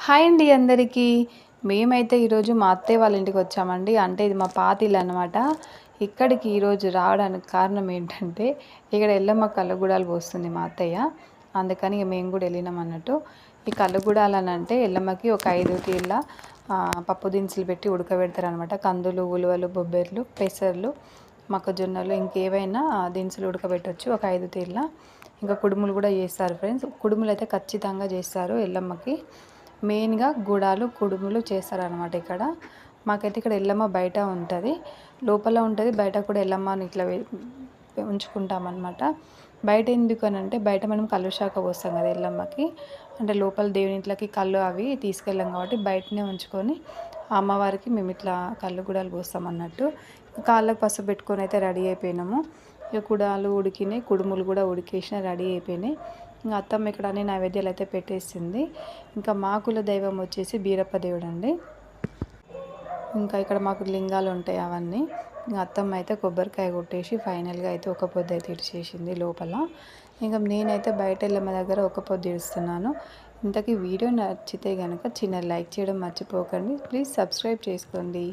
Hi అండి అందరికీ. మేమైతే ఈరోజు మా అత్తయ్య వాళ్ళ ఇంటికి వచ్చామండి. అంటే ఇది మా పాత ఇల్లు అనమాట. ఇక్కడికి ఈరోజు రావడానికి కారణం ఏంటంటే, ఇక్కడ ఎల్లమ్మ కల్లుగూడాలు పోస్తుంది మా అత్తయ్య. అందుకని మేము కూడా వెళ్ళినాం అన్నట్టు. ఈ కల్లుగూడాలనంటే ఎల్లమ్మకి ఒక 5 తీర్ల పప్పు దినుసులు పెట్టి ఉడకబెడతారనమాట. కందులు, ఉలువలు, బొబ్బర్లు, పెసర్లు, మొక్కజొన్నలు ఇంకేవైనా దినుసులు ఉడకబెట్టొచ్చు ఒక 5 తీర్ల. ఇంకా కుడుములు కూడా చేస్తారు ఫ్రెండ్స్. కుడుములు అయితే ఖచ్చితంగా చేస్తారు ఎల్లమ్మకి. మెయిన్గా గుడాలు, కుడుములు చేస్తారనమాట ఇక్కడ. మాకైతే ఇక్కడ ఎల్లమ్మ బయట ఉంటుంది, లోపల ఉంటుంది, బయట కూడా ఎల్లమ్మని ఇట్లా ఉంచుకుంటామన్నమాట. బయట ఎందుకనంటే బయట మనం కళ్ళు శాఖ పోస్తాం కదా ఎల్లమ్మకి, అంటే లోపల దేవుని ఇంట్లోకి కళ్ళు అవి తీసుకెళ్ళాం కాబట్టి బయటనే ఉంచుకొని అమ్మవారికి మేము ఇట్లా కళ్ళు గుడాలు పోస్తాం అన్నట్టు. కాళ్ళకు పసుపు పెట్టుకొని అయితే రెడీ అయిపోయినాము. ఇక కుడాలు ఉడికినాయి, కుడుములు కూడా ఉడికేసిన రెడీ అయిపోయినాయి. ఇంకా అత్తమ్మ ఇక్కడ అన్ని నైవేద్యాలు అయితే పెట్టేసింది. ఇంకా మా కుల దైవం వచ్చేసి బీరప్ప దేవుడు అండి. ఇంకా ఇక్కడ మాకు లింగాలు ఉంటాయి అవన్నీ. ఇంకా అత్తమ్మ అయితే కొబ్బరికాయ కొట్టేసి ఫైనల్గా అయితే ఒక పొద్దు అయితే ఇడిచేసింది లోపల. ఇంకా నేనైతే బయట ఎల్లమ్మ దగ్గర ఒక పొద్దు ఇడుస్తున్నాను. ఇంతకీ వీడియో నచ్చితే కనుక చిన్న లైక్ చేయడం మర్చిపోకండి. ప్లీజ్ సబ్స్క్రైబ్ చేసుకోండి.